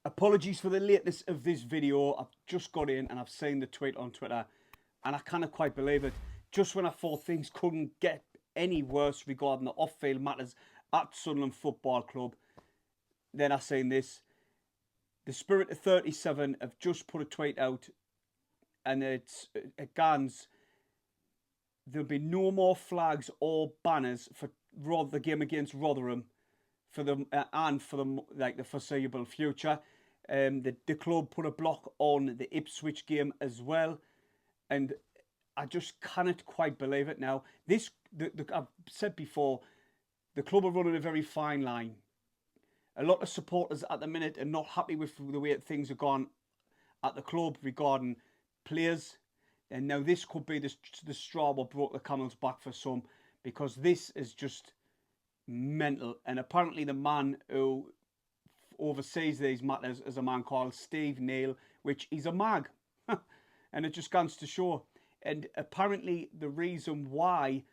Apologies for the lateness of this video. I've just got in and I've seen the tweet on Twitter and I cannot quite believe it. Just when I thought things couldn't get any worse regarding the off-field matters at Sunderland Football Club, then I seen this. The Spirit of 37 have just put a tweet out and it guns. There'll be no more flags or banners for the game against Rotherham for them and for them like the foreseeable future. The club put a block on the Ipswich game as well, and I just cannot quite believe it now. I've said before, the club are running a very fine line. A lot of supporters at the minute are not happy with the way things have gone at the club regarding players, and now this could be the straw that broke the camel's back for some, because this is just mental. And apparently the man who oversees these matters is a man called Steve Neal, which he's a mag. And it just goes to show. And apparently the reason why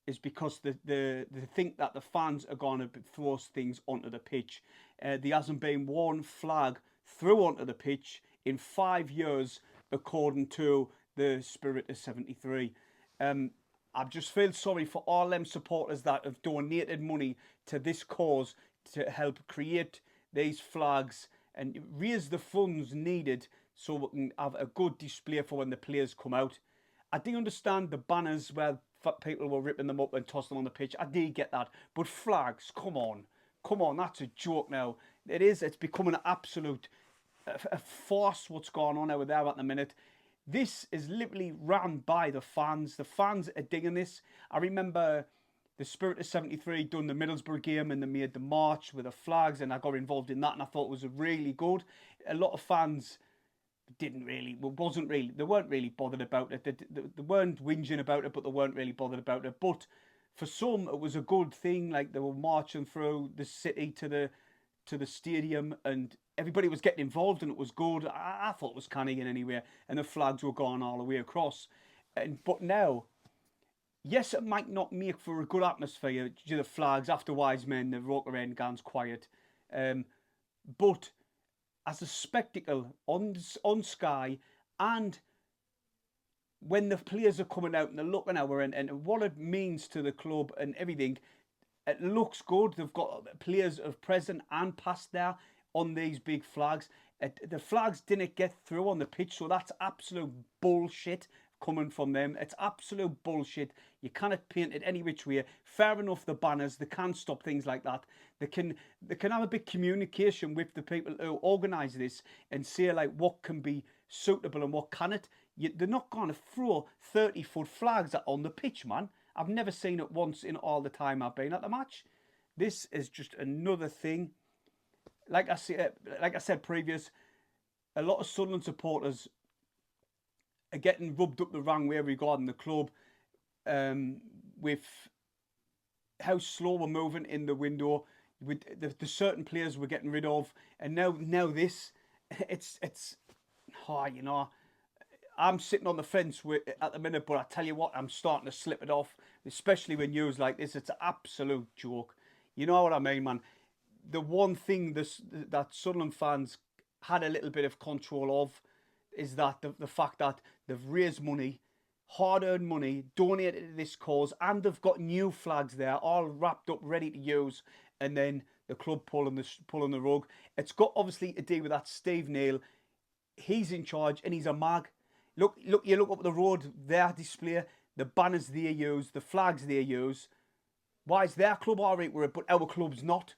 is because they think that the fans are going to throw things onto the pitch. There hasn't been one flag thrown onto the pitch in 5 years, according to the Spirit of 73. I just feel sorry for all them supporters that have donated money to this cause to help create these flags and raise the funds needed so we can have a good display for when the players come out. I do understand the banners where people were ripping them up and tossing them on the pitch. I did get that. But flags, come on. Come on, that's a joke now. It is. It's becoming an absolute a farce what's going on over there at the minute. This is literally ran by the fans. The fans are digging this. I remember the Spirit of 73 done the Middlesbrough game and they made the march with the flags, and I got involved in that and I thought it was really good. A lot of fans they weren't really bothered about it. They weren't whinging about it, but they weren't really bothered about it. But for some, it was a good thing. Like they were marching through the city to the stadium, and everybody was getting involved, and it was good. I thought it was canny in anyway, and the flags were going all the way across. But now, yes, it might not make for a good atmosphere due to the flags after Wise Men, the Roker End Gans quiet. But as a spectacle on Sky, and when the players are coming out and they're looking at it and what it means to the club and everything, it looks good. They've got players of present and past there on these big flags. The flags didn't get through on the pitch, so that's absolute bullshit coming from them. It's absolute bullshit. You cannot paint it any which way. Fair enough, the banners, they can stop things like that. They can have a big communication with the people who organise this and say like what can be suitable and what cannot. They're not going to throw 30-foot flags on the pitch, man. I've never seen it once in all the time I've been at the match. This is just another thing. Like I said previous, a lot of Sunderland supporters are getting rubbed up the wrong way regarding the club, with how slow we're moving in the window, with the certain players we're getting rid of, and now this, it's you know, I'm sitting on the fence at the minute, but I tell you what, I'm starting to slip it off, especially when news like this. It's an absolute joke. You know what I mean, man? The one thing that Sunderland fans had a little bit of control of is that the fact that they've raised money, hard-earned money, donated to this cause, and they've got new flags there, all wrapped up, ready to use, and then the club pulling the rug. It's got obviously to do with that Steve Neal. He's in charge and he's a mag. You look up the road, their display, the banners they use, the flags they use. Why is their club all right with it, but our club's not?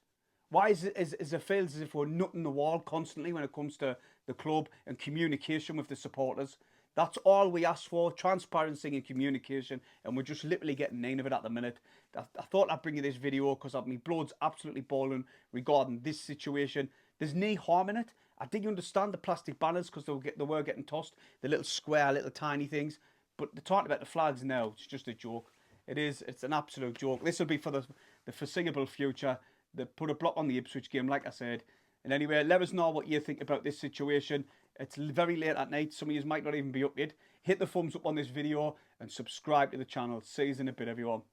Why is it feels as if we're nutting the wall constantly when it comes to the club and communication with the supporters? That's all we ask for, transparency and communication, and we're just literally getting none of it at the minute. I thought I'd bring you this video because my blood's absolutely boiling regarding this situation. There's no harm in it. I did understand the plastic banners because they were getting tossed, the little square, little tiny things. But they're talking about the flags now. It's just a joke. It's an absolute joke. This will be for the foreseeable future. They put a block on the Ipswich game, like I said. And anyway, let us know what you think about this situation. It's very late at night. Some of you might not even be up yet. Hit the thumbs up on this video and subscribe to the channel. See you in a bit, everyone.